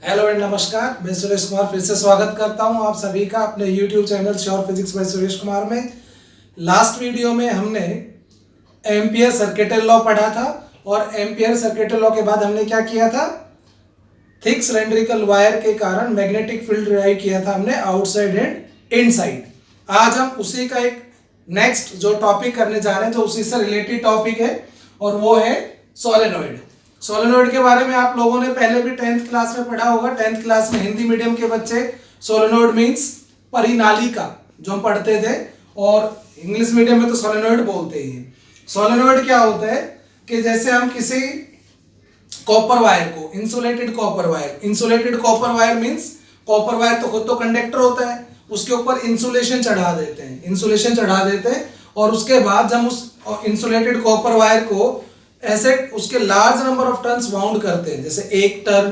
Hello and नमस्कार, मैं सुरेश कुमार फिर से स्वागत करता हूं आप सभी का अपने YouTube channel sure physics by Suresh Kumar में। लास्ट वीडियो में हमने एम्पियर सर्किटल लॉ पढ़ा था और एम्पियर सर्किटल लॉ के बाद हमने क्या किया था, थिक सिलेंड्रिकल वायर के कारण मैग्नेटिक फील्ड डिराइव किया था हमने आउटसाइड एंड इनसाइड। आज हम उसी का एक नेक्स्ट जो टॉपिक करने जा रहे हैं जो उसी से रिलेटेड टॉपिक है और वो है सोलेनॉइड। सोलेनॉइड के बारे में आप लोगों ने पहले भी 10th क्लास में पढ़ा होगा। 10th क्लास में हिंदी मीडियम के बच्चे सोलेनॉइड मींस परिनालिका जो हम पढ़ते थे, और इंग्लिश मीडियम में तो सोलेनॉइड बोलते ही हैं। सोलेनॉइड क्या होता है कि जैसे हम किसी कॉपर वायर को insulated copper wire means copper wire तो खुद तो कंडक्टर होता है, उसके ऊपर इंसुलेशन चढ़ा देते हैं और उसके बाद जब उस इंसुलेटेड कॉपर वायर को ऐसे उसके large number of turns wound करते हैं, जैसे एक टर्न,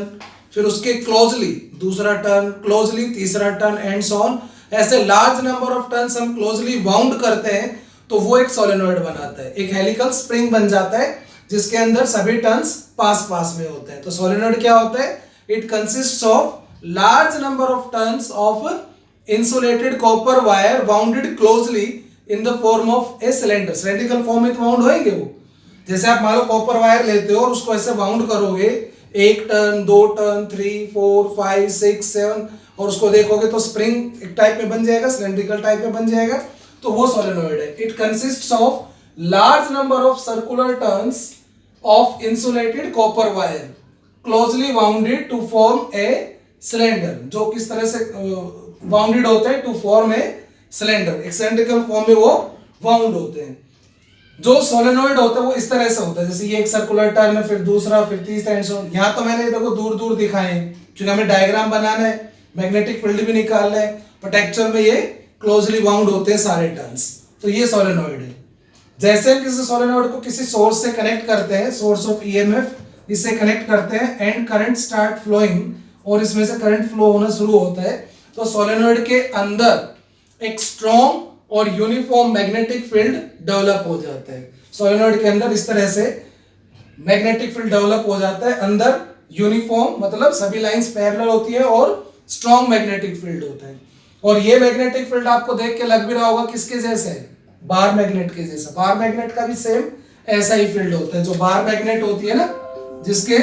फिर उसके क्लोजली दूसरा टर्न, क्लोजली तीसरा टर्न एंड सो ऑन, ऐसे लार्ज नंबर ऑफ टर्न्स हम क्लोजली वाउंड करते हैं तो वो एक सोलेनॉइड बनाता है, एक हेलिकल स्प्रिंग बन जाता है जिसके अंदर सभी टर्न्स पास में होते हैं। तो सोलेनॉइड क्या होता है? It consists of large number of turns of insulated copper wire bounded closely in the form of a cylinder. Cylindrical form में वाउंड होएंगे वो, जैसे आप मान लो कॉपर वायर लेते हो और उसको ऐसे वाउंड करोगे, एक टर्न, दो टर्न, 3, 4, 5, 6, 7 और उसको देखोगे तो स्प्रिंग एक टाइप में बन जाएगा, सिलेंड्रिकल टाइप में बन जाएगा, तो वो सोलेनॉइड है। It consists of large number of circular turns of insulated copper wire closely wounded to form a cylinder. जो किस तरह से वाउंडेड होते हैं टू फॉर्म ए सिलेंडर, एक सिलेंड्रिकल फॉर्म में वो वाउंड होते हैं। जो सोलेनॉइड होता है वो इस तरह से होता है, जैसे ये एक सर्कुलर टर्न है, फिर दूसरा, फिर तीसरा एंड सो ऑन। यहाँ तो मैंने देखो दूर दूर दिखाए हैं क्योंकि हमें डायग्राम बनाना है, मैग्नेटिक फील्ड भी निकालना है, बट एक्चुअल में ये क्लोजली वाउंड होते हैं सारे टर्न्स। तो ये सोलेनॉइड है। जैसे हम किसी सोलेनॉइड को किसी सोर्स से कनेक्ट करते हैं, सोर्स ऑफ ईएमएफ, इससे कनेक्ट करते हैं एंड करंट स्टार्ट फ्लोइंग और इसमें से करंट फ्लो होना शुरू होता है, तो सोलेनॉइड के अंदर एक स्ट्रॉन्ग और यूनिफॉर्म मैग्नेटिक फील्ड डेवलप हो जाता है। सोलेनॉइड के अंदर इस तरह से मैग्नेटिक फील्ड डेवलप हो जाता है, अंदर यूनिफॉर्म मतलब सभी लाइंस पैरेलल होती है और स्ट्रॉन्ग मैग्नेटिक फील्ड होता है। और ये मैग्नेटिक फील्ड आपको देख के लग भी रहा होगा किसके जैसे है, बार मैग्नेट के जैसा। बार मैग्नेट का भी सेम ऐसा ही फील्ड होता है। जो बार मैग्नेट होती है ना, जिसके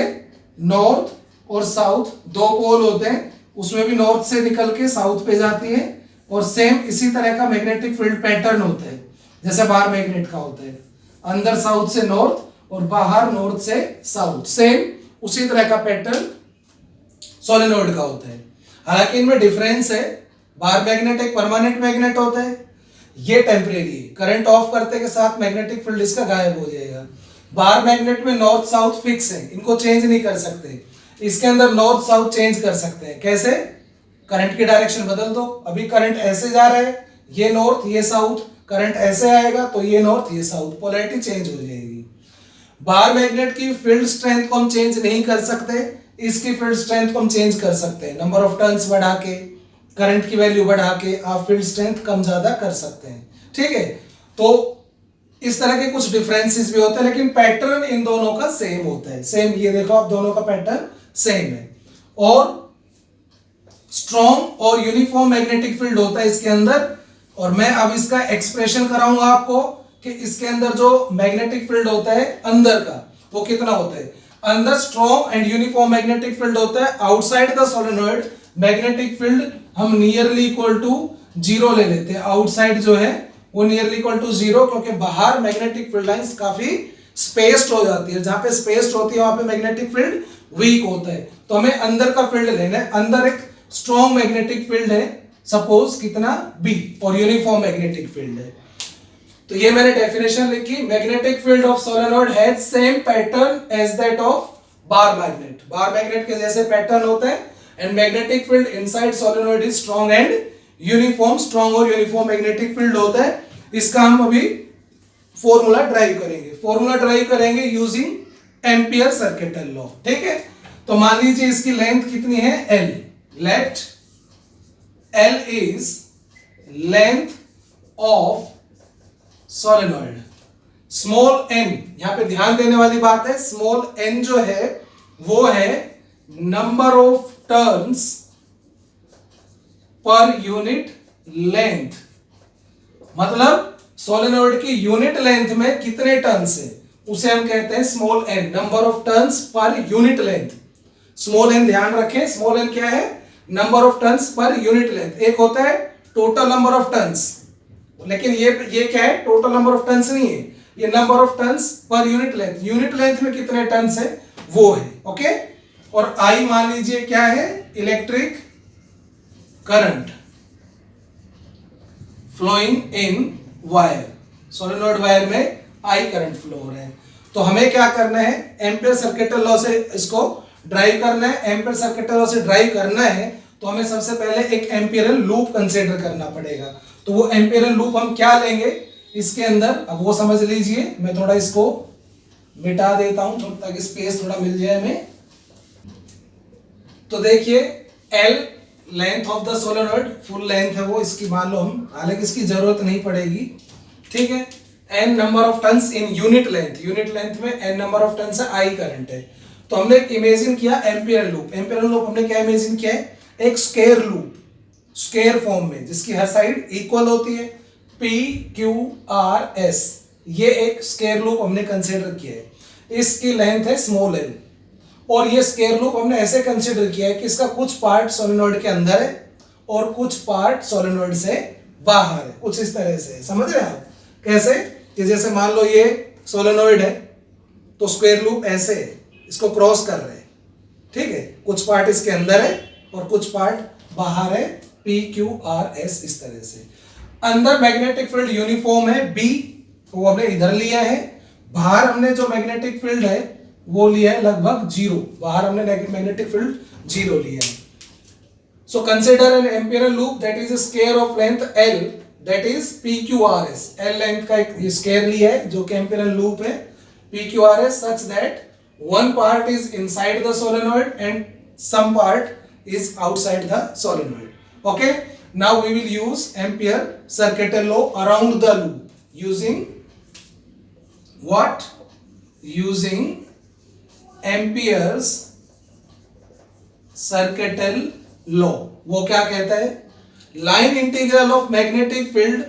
नॉर्थ और साउथ दो पोल होते हैं, उसमें भी नॉर्थ से निकल के साउथ पे जाती है, और सेम इसी तरह का मैग्नेटिक फील्ड पैटर्न होता है जैसे बार मैग्नेट का होता है, अंदर साउथ से नॉर्थ और बाहर नॉर्थ से साउथ, सेम उसी तरह का पैटर्न सोलेनॉइड का होता है। हालांकि इनमें डिफरेंस है, बार मैग्नेट एक परमानेंट मैग्नेट होता है, ये टेम्परेरी है, करंट ऑफ करते के साथ मैग्नेटिक फील्ड इसका गायब हो जाएगा। बार मैग्नेट में नॉर्थ साउथ फिक्स है, इनको चेंज नहीं कर सकते। इसके अंदर नॉर्थ साउथ चेंज कर सकते हैं। कैसे? करंट की डायरेक्शन बदल दो, अभी करंट ऐसे जा रहा है, ये नॉर्थ ये साउथ, करंट ऐसे आएगा तो ये नॉर्थ ये साउथ, पोलैरिटी चेंज हो जाएगी। बार मैग्नेट की फील्ड स्ट्रेंथ को हम चेंज नहीं कर सकते, इसकी फील्ड स्ट्रेंथ को हम चेंज कर सकते हैं। नंबर ऑफ टर्न्स बढ़ा के, करंट की वैल्यू बढ़ा के आप फील्ड स्ट्रेंथ कम ज्यादा कर सकते हैं। ठीक है, तो इस तरह के कुछ डिफरेंसेस भी होते हैं, लेकिन पैटर्न इन दोनों का सेम होता है। सेम ये देखो आप, दोनों का पैटर्न सेम है और स्ट्रॉन्ग और यूनिफॉर्म मैग्नेटिक फील्ड होता है इसके अंदर। और मैं अब इसका एक्सप्रेशन कराऊंगा आपको कि इसके अंदर जो मैग्नेटिक फील्ड होता है अंदर का वो कितना होता है। अंदर strong and uniform magnetic field होता है। Outside the solenoid magnetic field हम नियरली इक्वल टू 0 ले लेते हैं। आउटसाइड जो है वो नियरली इक्वल टू 0, क्योंकि बाहर मैग्नेटिक फील्ड लाइंस काफी स्पेस्ड हो जाती है। जहां पे स्पेस्ड होती है वहां पे मैग्नेटिक फील्ड वीक होता है। तो हमें अंदर का फील्ड लेना है। अंदर एक स्ट्रॉन्ग मैग्नेटिक फील्ड है, सपोज कितना B, और यूनिफॉर्म मैग्नेटिक फील्ड है। तो ये मैंने डेफिनेशन लिखी, magnetic field of solenoid has same pattern as that of bar magnet. Bar magnet के जैसे पैटर्न होता है and magnetic field inside solenoid is strong and uniform. Strong और यूनिफॉर्म मैग्नेटिक फील्ड होता है। इसका हम अभी फॉर्मूला ड्राइव करेंगे यूजिंग एम्पियर सर्किटल लॉ। ठीक है, तो मान लीजिए इसकी लेंथ कितनी है, L। Let L is length of solenoid. Small n, यहां पे ध्यान देने वाली बात है, स्मॉल n जो है वो है number of turns per unit length, मतलब सोलेनोइड की यूनिट लेंथ में कितने टर्न्स है उसे हम कहते हैं small n, number of turns per unit length. Small n ध्यान रखें, स्मॉल एन क्या है, number of turns per unit length. एक होता है टोटल नंबर ऑफ टर्न्स, लेकिन ये क्या है, टोटल नंबर ऑफ टर्न्स नहीं है, ये number of turns per unit length, unit length में कितने टर्न्स है वो है। ओके, और आई मान लीजिए क्या है, electric current flowing in wire, solenoid wire में आई करंट फ्लो हो रहा है। तो हमें क्या करना है, एम्पियर सर्किटल लॉ से इसको ड्राइव करना है। एम्पियर सर्किटल लॉ से ड्राइव करना है तो हमें सबसे पहले एक एम्पियरल लूप कंसीडर करना पड़ेगा। तो वो एम्पियरल लूप हम क्या लेंगे इसके अंदर, अब वो समझ लीजिए। मैं थोड़ा इसको मिटा देता हूं ताकि स्पेस थोड़ा मिल जाए हमें। तो देखिए L length of the solenoid, full length है वो इसकी, मान लो हम, हालांकि इसकी जरूरत नहीं पड़ेगी, ठीक है। N number of turns in unit length, unit length में एन नंबर ऑफ टर्न्स है, आई करंट है। तो हमने इमेजिन किया एम्पियर लूप। एम्पियर लूप हमने क्या इमेजिन किया है, एक स्क्वायर लूप, स्क्वायर फॉर्म में, जिसकी हर साइड इक्वल होती है, पी क्यू आर एस, ये एक स्क्वायर लूप हमने कंसीडर किया है। इसकी लेंथ है स्मॉल एल, और ये स्क्वायर लूप हमने ऐसे कंसीडर किया है कि इसका कुछ पार्ट सोलेनोइड के अंदर है और कुछ पार्ट सोलेनोइड से बाहर है, कुछ इस तरह से। समझ रहे हैं आप कैसे, कि जैसे मान लो ये सोलेनोइड है तो स्क्वायर लूप ऐसे है, इसको क्रॉस कर रहे हैं, ठीक है, कुछ पार्ट इसके अंदर है और कुछ पार्ट बाहर है, पी क्यू आर एस, इस तरह से। अंदर मैग्नेटिक फील्ड यूनिफॉर्म है बी, वो हमने इधर लिया है। बाहर हमने जो मैग्नेटिक फील्ड है वो लिया है लगभग 0, बाहर हमने मैग्नेटिक फील्ड 0 लिया है। So consider an Amperian loop that is a square of length L, that is PQRS। L length का एक स्क्वायर लिया है जो कि एम्पियरल लूप है PQRS, such that one part is inside the solenoid and some part is outside the solenoid. Okay, now we will use ampere circuital law around the loop using what, using ampere's circuital law। वो क्या कहता है, line integral of magnetic field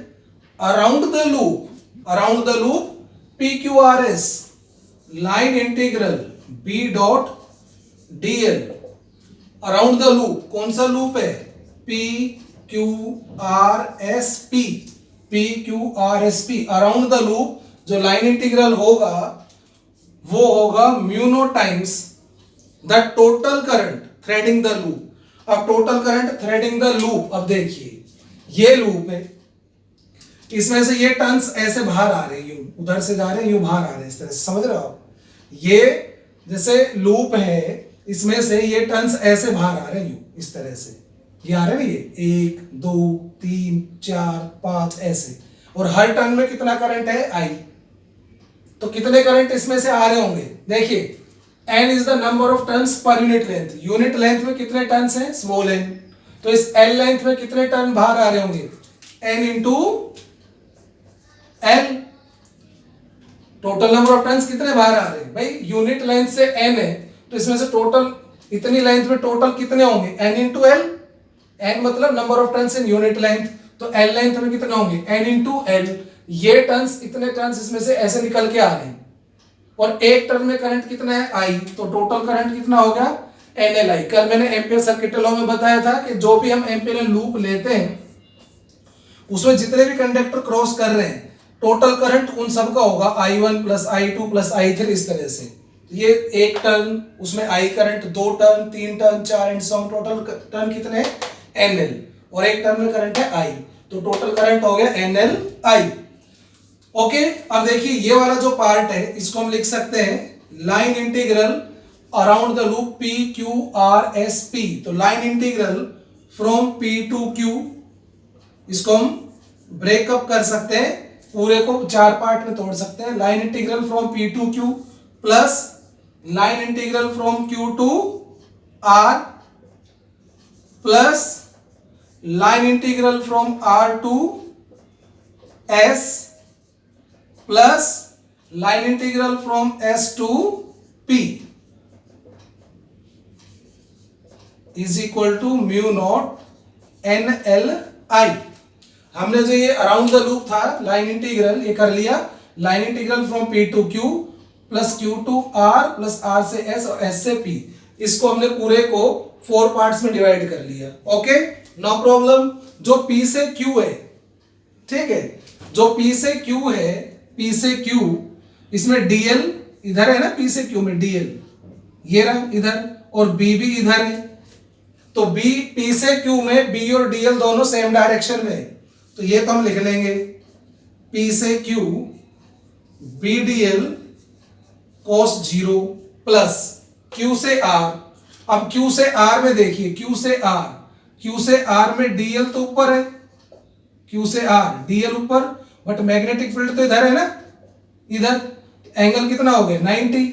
around the loop PQRS, line integral B dot dl around the loop, कौन सा loop है, PQRSP, around the loop जो line integral होगा वो होगा mu naught times the total current threading the loop. अब total current threading the loop, अब देखिए ये लूप है, इसमें से ये टर्न्स ऐसे बाहर आ रहे हैं, यूं उधर से जा रहे हैं, यूं बाहर आ रहे हैं, इस तरह से, समझ रहे हो आप। ये जैसे लूप है, इसमें से ये टर्न्स ऐसे बाहर आ रहे हैं, यूं इस तरह से, ये आ रहे हैं, ये 1 2 3 4 5 ऐसे, और हर टर्न में कितना करंट है, आई। तो कितने करंट इसमें से आ रहे होंगे, देखिए n is the number of turns per unit length, unit length में कितने टर्न्स हैं, स्मॉल एन। तो इस एल लेंथ में कितने टर्न बाहर आ रहे होंगे, n into L. Total number of turns कितने बाहर आ रहे हैं भाई, यूनिट लेंथ से एन है तो इसमें से टोटल, इतनी लेंथ में टोटल कितने होंगे, एन इंटू एल। एन मतलब number of turns in unit length, तो एल लेंथ में कितने होंगे, एन इंटू एल। ये टर्न्स, इतने टर्न्स इसमें से ऐसे निकल के आ रहे हैं, और एक टर्न में करंट कितना है, आई। तो टोटल करंट कितना हो गया, एन एल आई। कल मैंने एम्पियर सर्किट लॉ में बताया था कि जो भी हम एम्पियर लूप लेते हैं उसमें जितने भी कंडक्टर क्रॉस कर रहे हैं टोटल करंट उन सब का होगा I1 plus I2 plus I3, इस तरह से। ये एक टर्न, उसमें I current, 2 turn, 3 turn, 4 and so on, total turn कितने हैं, NL, और एक टर्न में करंट है I, तो टोटल करंट हो गया NL I। ओके, अब देखिए ये वाला जो पार्ट है इसको हम लिख सकते हैं line integral around the loop PQRSP। तो line integral from P to Q, इसको हम ब्रेकअप कर सकते हैं, पूरे को 4 पार्ट में तोड़ सकते हैं। Line integral from P to Q plus line integral from Q to R plus line integral from R to S plus line integral from S to P। Is equal to mu naught n L I. हमने जो ये around the loop था line integral ये कर लिया, line integral from P to Q plus Q to R plus R से S और S से पी, इसको हमने पूरे को 4 पार्ट्स में डिवाइड कर लिया। Okay, no problem. जो पी से क्यू है, ठीक है, जो पी से क्यू है, पी से क्यू, इसमें डीएल इधर है ना, पी से क्यू में डीएल ये रहा इधर, और बी भी इधर है। तो बी, पी से क्यू में बी और डीएल दोनों सेम डायरेक्शन में है, तो ये तो हम लिख लेंगे पी से क्यू बी डीएल कोस 0 प्लस क्यू से आर। अब क्यू से आर में देखिए, क्यू से आर में डीएल तो ऊपर है, क्यू से आर डीएल ऊपर, बट मैग्नेटिक फील्ड तो इधर है ना, इधर एंगल कितना हो गया 90।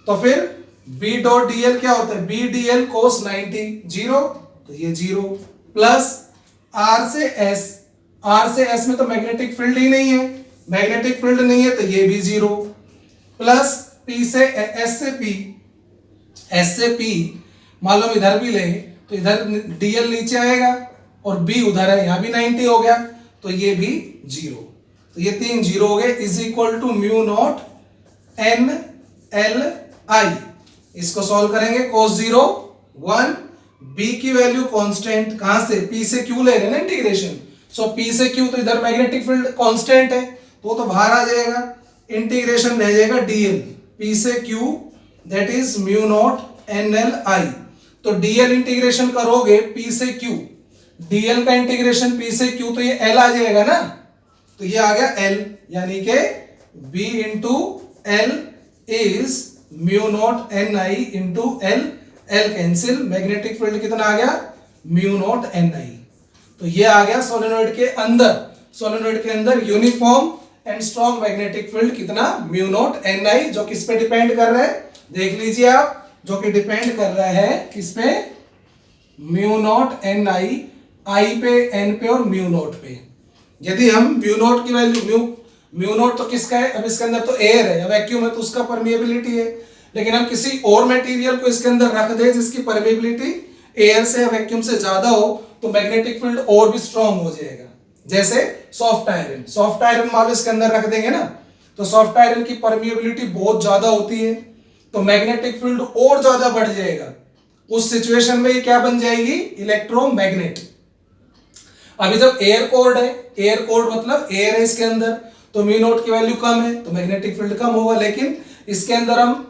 तो फिर बी डॉट डीएल क्या होता है, बी डीएल कोस 90 0, तो ये 0 प्लस आर से एस, आर से एस में तो मैग्नेटिक फील्ड ही नहीं है, मैग्नेटिक फील्ड नहीं है तो ये भी 0 प्लस पी से एस से पी, एस से पी मालूम इधर भी ले तो इधर डीएल नीचे आएगा और बी उधर है, यहां भी 90 हो गया तो ये भी 0, तो ये 3 0 हो गए, is equal to mu naught n L I. इसको सॉल्व करेंगे, cos 0 1, b की वैल्यू कांस्टेंट, कहां से, p से q ले रहे हैं ना इंटीग्रेशन, सो p से q तो इधर मैग्नेटिक फील्ड कांस्टेंट है तो बाहर आ जाएगा, इंटीग्रेशन रह जाएगा dl, p से q that is mu naught n L आई। तो dl इंटीग्रेशन करोगे p से q, dl का इंटीग्रेशन p से q तो ये l आ जाएगा ना, तो ये आ गया l, यानी के b into l is mu naught N I into L, L cancel, magnetic field कितना आ गया म्यू नॉट एन आई। तो ये आ गया सोलेनोइड के अंदर, सोलेनोइड के अंदर uniform and strong magnetic field कितना म्यू नॉट एन आई, जो किस पे डिपेंड कर रहा है देख लीजिए आप, जो कि डिपेंड कर रहा है किस पे, म्यू नॉट एन आई, आई पे, एन पे और म्यू नॉट पे। यदि हम म्यू नॉट की वैल्यू, म्यू नॉट तो किसका है, अब इसके अंदर तो एयर है या वैक्यूम है तो उसका परमिएबिलिटी है, लेकिन हम किसी और मटेरियल को इसके अंदर रख दे जिसकी परमिएबिलिटी एयर से या वैक्यूम से ज्यादा हो तो मैग्नेटिक फील्ड और भी स्ट्रांग हो जाएगा। जैसे सॉफ्ट आयरन, सॉफ्ट आयरन मान लो इसके अंदर रख देंगे ना, तो सॉफ्ट आयरन की परमिएबिलिटी बहुत ज्यादा होती है तो मैग्नेटिक फील्ड और ज्यादा बढ़ जाएगा, उस सिचुएशन में ये क्या बन जाएगी, इलेक्ट्रोमैग्नेट। अभी जब एयर कोर्ड है, एयर कोर्ड मतलब एयर है इसके अंदर, तो म्यू नॉट की वैल्यू कम है तो मैग्नेटिक फील्ड कम होगा, लेकिन इसके अंदर हम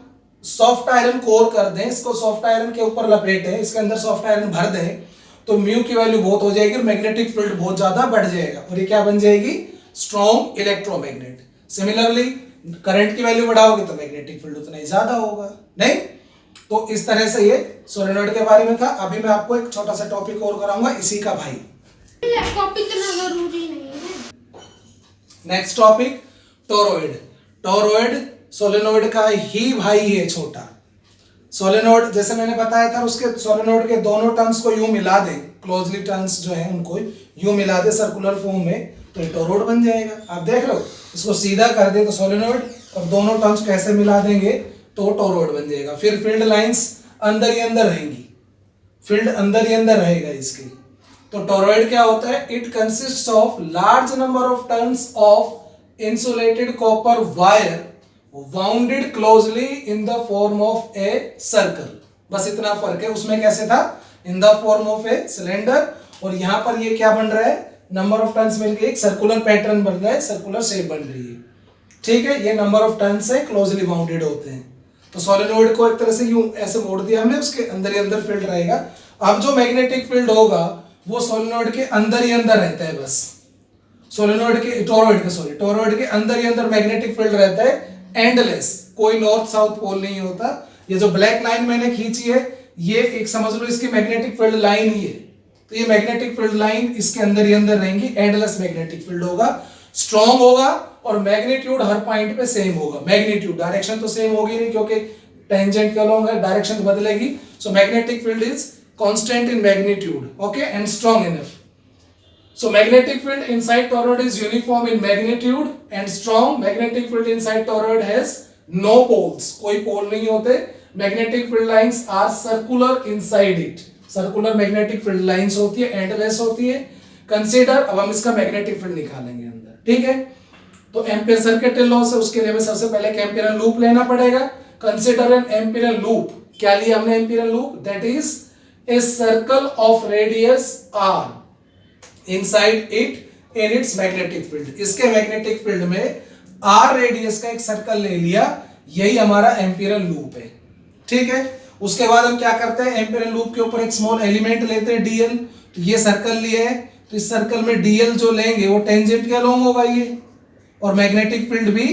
सॉफ्ट आयरन कोर कर दें, इसको सॉफ्ट आयरन के ऊपर लपेटे, इसके अंदर सॉफ्ट आयरन भर दें तो म्यू की वैल्यू बहुत हो जाएगी, मैग्नेटिक फील्ड बहुत ज्यादा बढ़ जाएगा और ये क्या बन जाएगी, स्ट्रॉन्ग इलेक्ट्रोमैग्नेट। सिमिलरली करंट की वैल्यू बढ़ाओगे तो मैग्नेटिक फील्ड उतना ही ज्यादा होगा, नहीं? तो इस तरह से ये सोलेनोइड के बारे में था। अभी मैं आपको एक छोटा सा टॉपिक और कराऊंगा इसी का भाई, टॉपिक इतना जरूरी नहीं है। Next topic toroid. Toroid solenoid का ही भाई है छोटा। सोलेनोइड जैसे मैंने बताया था, उसके सोलेनोइड के दोनों टर्न्स को यूं मिला दे, क्लोजली टर्न्स जो है उनको यूं मिला दे सर्कुलर फॉर्म में तो ये टोरॉइड बन जाएगा। आप देख लो, इसको सीधा कर दे तो सोलेनोइड और दोनों टर्न्स को ऐसे मिला देंगे तो टोरॉइड बन जाएगा। फिर फील्ड लाइंस अंदर ही अंदर रहेंगी, फील्ड अंदर ही अंदर रहेगा इसकी। तो टोरॉइड क्या होता है, it consist of large number of turns of insulated copper wire bounded closely in the form of a circle. बस इतना फर्क है, उसमें कैसे था, in the form of a cylinder, और यहां पर ये क्या बन रहा है, नंबर ऑफ टर्न्स मिलकर एक सर्कुलर पैटर्न बन रहा है, सर्कुलर शेप बन रही है, ठीक है। ये नंबर ऑफ टर्न्स से क्लोजली बाउंडेड होते हैं। तो सोलेनोइड को एक तरह से यूं ऐसे मोड़ दिया हमने, उसके अंदर ही अंदर फील्ड रहेगा। अब जो मैग्नेटिक फील्ड होगा वो सोलेनोइड के अंदर ही अंदर रहता है, बस सोलेनोइड के टोरॉइड के अंदर ही अंदर मैग्नेटिक फील्ड रहता है, एंडलेस, कोई नॉर्थ साउथ पोल नहीं होता। ये जो ब्लैक लाइन मैंने खींची है ये एक समझ लो इसकी मैग्नेटिक फील्ड लाइन ही है, तो ये मैग्नेटिक फील्ड लाइन इसके अंदर ही अंदर रहेंगी, एंडलेस मैग्नेटिक फील्ड होगा, स्ट्रॉन्ग होगा और मैग्नीट्यूड हर पॉइंट पे सेम होगा। मैग्नीट्यूड, डायरेक्शन तो सेम होगी नहीं क्योंकि टेंजेंट के अलॉन्ग है, डायरेक्शन तो बदलेगी। So magnetic field is constant in magnitude, okay, and strong enough. So magnetic field inside toroid is uniform in magnitude and strong. Magnetic field inside toroid has no poles. कोई पोल नहीं होते. Magnetic field lines are circular inside it. Circular magnetic field lines होती है, endless होती है। Consider, अब हम इसका मैग्नेटिक फील्ड निकालेंगे अंदर, ठीक है। तो एम्पियर सर्किट लॉ से उसके लिए हमें सबसे पहले एक एम्पिरियल लूप लेना पड़ेगा। Consider N imperial loop. क्या लिया हमने imperial loop? That is a circle of radius r inside it in its magnetic field. इसके मैग्नेटिक फील्ड में r रेडियस का एक सर्कल ले लिया, यही हमारा एम्पिरियल लूप है, ठीक है। उसके बाद हम क्या करते हैं, एम्पिरियल लूप के ऊपर एक स्मॉल एलिमेंट लेते हैं dl। तो ये सर्कल लिए है, तो इस सर्कल में dl जो लेंगे वो टेंजेंट के अलोंग होगा ये, और मैग्नेटिक फील्ड भी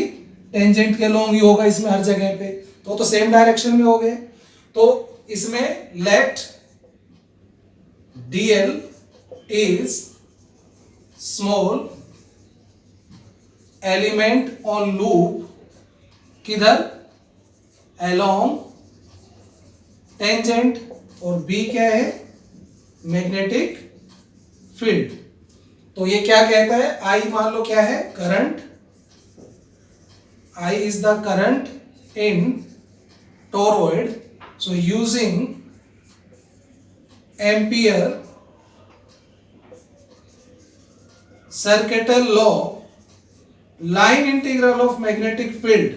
टेंजेंट के अलोंग ही होगा इसमें हर जगह पे, तो सेम डायरेक्शन में हो गए। तो इसमें let dl is small element on loop, किधर? अलोंग टेंजेंट, और b क्या है? Magnetic field. तो ये क्या कहता है, I मान लो क्या है? Current. I is the current in toroid. So using Ampere circuital law, line integral of magnetic field,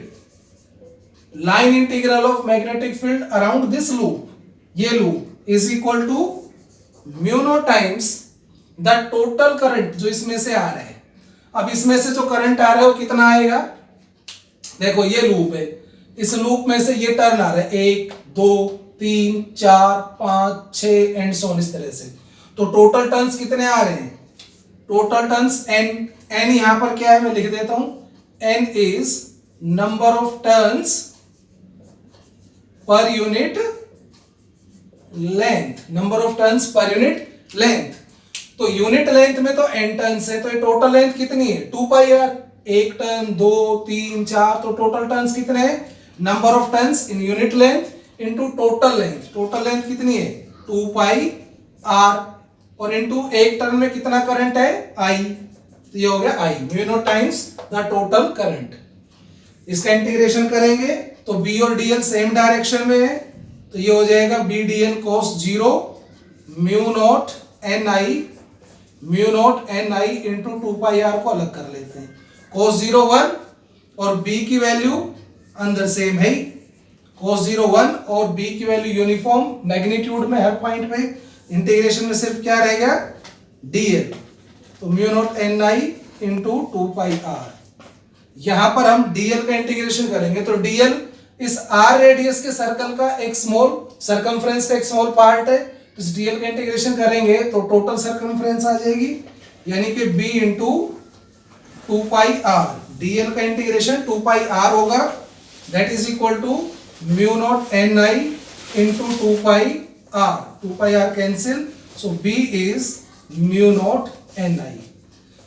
line integral of magnetic field around this loop, ये loop is equal to mu naught times the total current जो इसमें से आ रहा है। अब इसमें से जो करंट आ रहा है वो कितना आएगा? देखो ये लूप है, इस लूप में से ये टर्न आ रहा है 1 2 3 4 5 6 एंड सो ऑन, इस तरह से। तो टोटल टर्न्स कितने आ रहे हैं? टोटल टर्न्स n यहां पर क्या है मैं लिख देता हूं, n is number of turns per unit length, number of turns per unit length. तो यूनिट लेंथ में तो n टर्न्स है, तो ये टोटल लेंथ कितनी है? 2 पाई r। 1 टर्न 2 3 4, तो टोटल टर्न्स कितने हैं? Number of turns in unit length into total length. Total length कितनी है? 2 पाई r, और इनटू एक टर्न में कितना करंट है? I। तो ये हो गया I, mu naught times the total current. इसका इंटीग्रेशन करेंगे तो b और dl सेम डायरेक्शन में है, तो ये हो जाएगा b dl cos 0 mu naught ni into 2 pi r को अलग कर लेते हैं। cos 0 1 और b की वैल्यू अंदर सेम है, cos 0 1 और b की वैल्यू यूनिफॉर्म मैग्नीट्यूड में हर पॉइंट पे। इंटीग्रेशन में सिर्फ क्या रहेगा? dl, तो mu naught ni into 2 pi r। यहां पर हम dl का इंटीग्रेशन करेंगे तो dl इस r रेडियस के सर्कल का एक स्मॉल सर्कमफ्रेंस का एक स्मॉल पार्ट है, तो इस dl का इंटीग्रेशन करेंगे तो टोटल सर्कमफ्रेंस आ जाएगी, यानी कि b into 2 pi r। dl का इंटीग्रेशन 2 पाई r होगा, that is equal to mu naught ni into 2 pi r। 2 pi r cancel, so b is mu naught ni।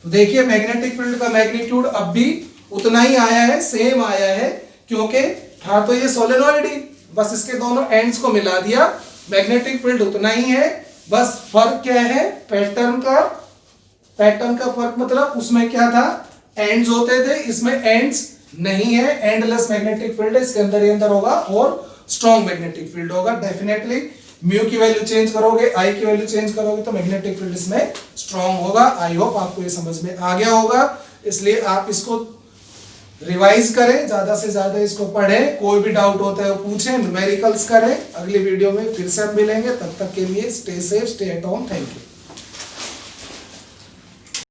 तो देखिए मैग्नेटिक फील्ड का magnitude अब भी उतना ही आया है, सेम आया है, क्योंकि था तो ये सोलेनॉइड ही, बस इसके दोनों एंड्स को मिला दिया, मैग्नेटिक फील्ड उतना ही है। बस फर्क क्या है? पैटर्न का फर्क, मतलब उसमें क्या था? एंड्स होते थे, इसमें एंड्स नहीं है, एंडलेस मैग्नेटिक फील्ड है, इसके अंदर ही अंदर होगा और स्ट्रॉन्ग मैग्नेटिक फील्ड होगा। डेफिनेटली म्यू की वैल्यू चेंज करोगे, आई की वैल्यू चेंज करोगे तो मैग्नेटिक फील्ड इसमें स्ट्रॉन्ग होगा। आई होप आपको ये समझ में आ गया होगा, इसलिए आप इसको रिवाइज करें, ज्यादा से ज्यादा इसको पढ़ें, कोई भी डाउट होता है वो पूछें, न्यूमेरिकल्स करें। अगली वीडियो में फिर से हम मिलेंगे, तब तक के लिए stay safe, stay at home, thank you.